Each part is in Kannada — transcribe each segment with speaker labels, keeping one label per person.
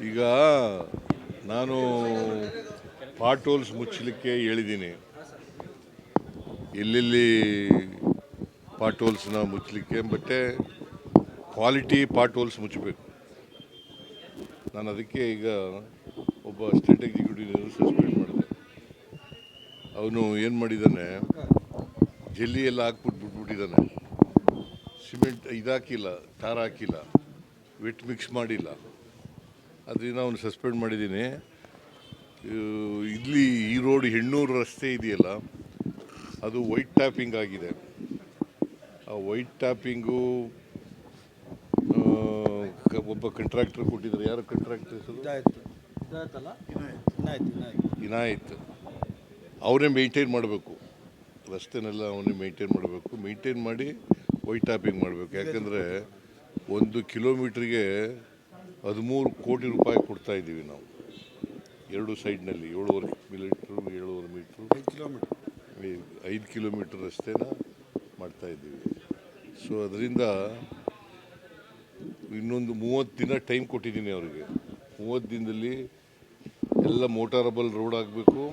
Speaker 1: ಈಗ ನಾನು ಪಾಟ್ ಹೋಲ್ಸ್ ಮುಚ್ಚಲಿಕ್ಕೆ ಹೇಳಿದ್ದೀನಿ. ಎಲ್ಲೆಲ್ಲಿ ಪಾಟ್ ಹೋಲ್ಸ್ನ ಮುಚ್ಚಲಿಕ್ಕೆ, ಮತ್ತು ಕ್ವಾಲಿಟಿ ಪಾಟ್ ಹೋಲ್ಸ್ ಮುಚ್ಚಬೇಕು. ನಾನು ಅದಕ್ಕೆ ಈಗ ಒಬ್ಬ ಸ್ಟೇಟ್ ಎಕ್ಸಿಕ್ಯೂಟಿವ್ ಸಸ್ಪೆಂಡ್ ಮಾಡಿದೆ. ಅವನು ಏನು ಮಾಡಿದ್ದಾನೆ, ಜಲ್ಲಿ ಎಲ್ಲ ಬಿಟ್ಬಿಟ್ಟಿದ್ದಾನೆ. ಸಿಮೆಂಟ್ ಇದಾಕಿಲ್ಲ, ತಾರ ಹಾಕಿಲ್ಲ, ವೆಟ್ ಮಿಕ್ಸ್ ಮಾಡಿಲ್ಲ. ಅದರಿಂದ ಅವನು ಸಸ್ಪೆಂಡ್ ಮಾಡಿದ್ದೀನಿ. ಇಲ್ಲಿ ಈ ರೋಡ್ ಹೆಣ್ಣೂರು ರಸ್ತೆ ಇದೆಯಲ್ಲ, ಅದು ವೈಟ್ ಟ್ಯಾಪಿಂಗ್ ಆಗಿದೆ. ಆ ವೈಟ್ ಟ್ಯಾಪಿಂಗು ಒಬ್ಬ ಕಾಂಟ್ರಾಕ್ಟರ್ ಕೊಟ್ಟಿದ್ದಾರೆ. ಯಾರು ಕಾಂಟ್ರಾಕ್ಟರ್ ಹೆಸರು? ಇನಾಯತ್. ಅವನೇ ಮೇಂಟೈನ್ ಮಾಡಬೇಕು, ರಸ್ತೆನೆಲ್ಲ ಅವನೇ ಮೇಂಟೈನ್ ಮಾಡಬೇಕು. ಮೇಂಟೈನ್ ಮಾಡಿ ವೈಟ್ ಟ್ಯಾಪಿಂಗ್ ಮಾಡಬೇಕು. ಯಾಕಂದರೆ 1 ಕಿಲೋಮೀಟ್ರಿಗೆ 13 ಕೋಟಿ ರೂಪಾಯಿ ಕೊಡ್ತಾ ಇದ್ದೀವಿ ನಾವು. 2 ಸೈಡ್ನಲ್ಲಿ 7.5 ಮೀಟ್ರು 5 ಕಿಲೋಮೀಟ್ರ್ ರಸ್ತೆನ ಮಾಡ್ತಾಯಿದ್ದೀವಿ. ಸೊ ಅದರಿಂದ ಇನ್ನೊಂದು 30 ದಿನ ಟೈಮ್ ಕೊಟ್ಟಿದ್ದೀನಿ ಅವರಿಗೆ. 30 ದಿನದಲ್ಲಿ ಎಲ್ಲ ಮೋಟಾರಬಲ್ ರೋಡ್ ಆಗಬೇಕು,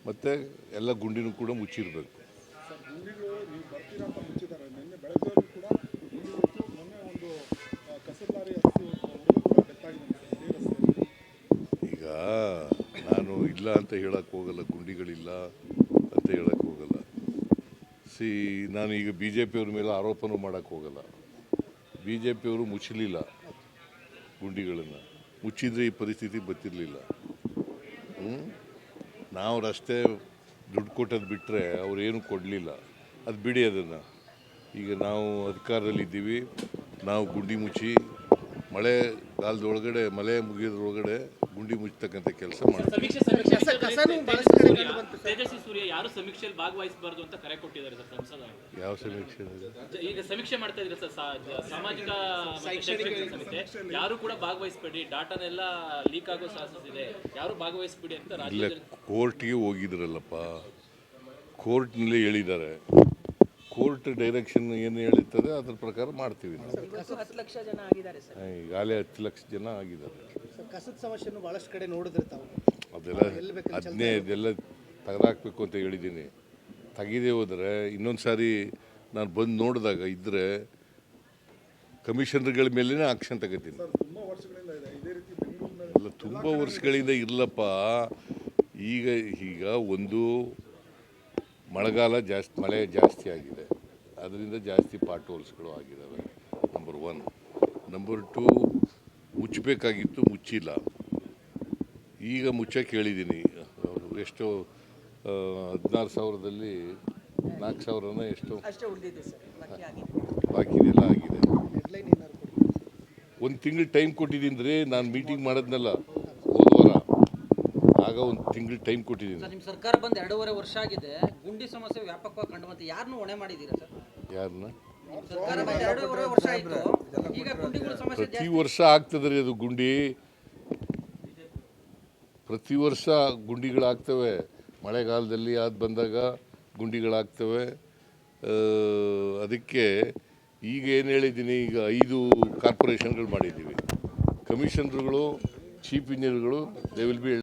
Speaker 1: ಮತ್ತು ಎಲ್ಲ ಗುಂಡಿನೂ ಕೂಡ ಮುಚ್ಚಿರಬೇಕು. ಈಗ ನಾನು ಇಲ್ಲ ಅಂತ ಹೇಳಕ್ಕೆ ಹೋಗಲ್ಲ, ಗುಂಡಿಗಳಿಲ್ಲ ಅಂತ ಹೇಳಕ್ಕೆ ಹೋಗಲ್ಲ. ನಾನು ಈಗ BJP ಅವ್ರ ಮೇಲೆ ಆರೋಪನೂ ಮಾಡೋಕ್ಕೆ ಹೋಗಲ್ಲ. BJP ಅವರು ಮುಚ್ಚಲಿಲ್ಲ ಗುಂಡಿಗಳನ್ನು. ಮುಚ್ಚಿದರೆ ಈ ಪರಿಸ್ಥಿತಿ ಬರ್ತಿರಲಿಲ್ಲ. ನಾವು ರಸ್ತೆ ದುಡ್ಡು ಕೊಟ್ಟದ್ದು ಬಿಟ್ಟರೆ ಅವರೇನು ಕೊಡಲಿಲ್ಲ. ಅದು ಬಿಡಿ ಅದನ್ನು. ಈಗ ನಾವು ಅಧಿಕಾರದಲ್ಲಿದ್ದೀವಿ. ನಾವು ಗುಂಡಿ ಮುಚ್ಚಿ ಮಳೆಗಾಲದೊಳಗಡೆ, ಮಳೆ ಮುಗಿಯೋದ್ರೊಳಗಡೆ ಗುಂಡಿ ಮುಚ್ಚತಕ್ಕಂಥ ಕೆಲಸ ಮಾಡ್ತೀವಿ.
Speaker 2: ತೇಜಸ್ವಿ ಸೂರ್ಯ ಯಾರು ಸಮೀಕ್ಷೆಯಲ್ಲಿ ಭಾಗವಹಿಸಬಾರ್ದು ಅಂತ ಕರೆ ಕೊಟ್ಟಿದ್ದಾರೆ ಸರ್ ಸಂಸದ.
Speaker 1: ಯಾವ ಸಮೀಕ್ಷೆ?
Speaker 2: ಈಗ ಸಮೀಕ್ಷೆ ಮಾಡ್ತಾ ಇದ್ರೆ ಸರ್, ಸಾಮಾಜಿಕ ಶೈಕ್ಷಣಿಕ ಸಮಿತಿ ಯಾರು ಕೂಡ ಭಾಗವಹಿಸಬೇಡಿ, ಡಾಟಾನೆಲ್ಲ ಲೀಕ್ ಆಗೋ ಚಾನ್ಸಸ್ ಇದೆ, ಯಾರು ಭಾಗವಹಿಸಬೇಡಿ ಅಂತ ರಾಜ್ಯದಲ್ಲಿ
Speaker 1: ಕೋರ್ಟ್ಗೆ ಹೋಗಿದ್ರಲ್ಲಪ್ಪ. ಕೋರ್ಟ್ನಲ್ಲಿ ಹೇಳಿದ್ದಾರೆ. ಕೋರ್ಟ್ ಡೈರೆಕ್ಷನ್ ಏನು ಹೇಳಿರ್ತದೆ ಅದ್ರ ಪ್ರಕಾರ ಮಾಡ್ತೀವಿ ನಾವು.
Speaker 3: $10 ಲಕ್ಷ ಜನ ಆಗಿದ್ದಾರೆ ಸರ್.
Speaker 1: ಈಗಾಗಲೇ 10 ಲಕ್ಷ ಜನ ಆಗಿದ್ದಾರೆ.
Speaker 3: ಕಸದ ಸಮಸ್ಯೆಯನ್ನು ಭಾಳಷ್ಟು ಕಡೆ ನೋಡಿದ್ರೆ ತಾವು
Speaker 1: ಅದೆಲ್ಲ ತೆಗೆದಾಕಬೇಕು ಅಂತ ಹೇಳಿದ್ದೀನಿ. ತೆಗೆದೇ ಹೋದರೆ ಇನ್ನೊಂದು ಸಾರಿ ನಾನು ಬಂದು ನೋಡಿದಾಗ ಇದ್ದರೆ ಕಮಿಷನರ್ಗಳ ಮೇಲೇ ಆಕ್ಷನ್ ತಗೋತೀನಿ. ಅಲ್ಲ, ತುಂಬ ವರ್ಷಗಳಿಂದ ಇರಲಪ್ಪ. ಈಗ ಒಂದು ಮಳೆಗಾಲ ಮಳೆ ಜಾಸ್ತಿ ಆಗಿದೆ, ಅದರಿಂದ ಜಾಸ್ತಿ ಪಾಟ್ ಹೋಲ್ಸ್ಗಳು ಆಗಿದ್ದಾವೆ. ನಂಬರ್ 1. ನಂಬರ್ 2, ಮುಚ್ಚಬೇಕಾಗಿತ್ತು, ಮುಚ್ಚಿಲ್ಲ. ಈಗ ಮುಚ್ಚಕ್ಕೆ ಹೇಳಿದ್ದೀನಿ. ಎಷ್ಟೋ 16,000ದಲ್ಲಿ 4,000 ಎಷ್ಟೋ ಬಾಕಿ ಇದೆಲ್ಲ ಆಗಿದೆ. 1 ತಿಂಗಳು ಟೈಮ್ ಕೊಟ್ಟಿದ್ದೀನಿ ರೀ. ನಾನು ಮೀಟಿಂಗ್ ಮಾಡೋದ್ನಲ್ಲ ಹೋದ ವಾರ, ಆಗ 1 ತಿಂಗಳು ಟೈಮ್ ಕೊಟ್ಟಿದ್ದೀನಿ.
Speaker 4: ನಿಮ್ಮ ಸರ್ಕಾರ ಬಂದು 2.5 ವರ್ಷ ಆಗಿದೆ. ಗುಂಡಿ ಸಮಸ್ಯೆ ವ್ಯಾಪಕವಾಗಿ ಕಂಡು ಬಂತು. ಯಾರನ್ನು ಹೊಣೆ ಮಾಡಿದ್ದೀರಾ ಸರ್?
Speaker 1: ಯಾರನ್ನ?
Speaker 4: ಸರ್ಕಾರ ಬಂದು 2.5 ವರ್ಷ ಆಯಿತು. ಈಗ ಗುಂಡಿಗಳ ಸಮಸ್ಯೆ
Speaker 1: ಪ್ರತಿ ವರ್ಷ ಆಗ್ತದೆ ರೀ ಅದು. ಪ್ರತಿ ವರ್ಷ ಗುಂಡಿಗಳಾಗ್ತವೆ. ಮಳೆಗಾಲದಲ್ಲಿ ಅದು ಬಂದಾಗ ಗುಂಡಿಗಳಾಗ್ತವೆ. ಅದಕ್ಕೆ ಈಗ ಏನು ಹೇಳಿದ್ದೀನಿ, ಈಗ 5 ಕಾರ್ಪೊರೇಷನ್ಗಳು ಮಾಡಿದ್ದೀವಿ. ಕಮಿಷನರ್ಗಳು, ಚೀಫ್ ಇಂಜಿನಿಯರ್ಗಳು, ದೇ ವಿಲ್ ಬಿ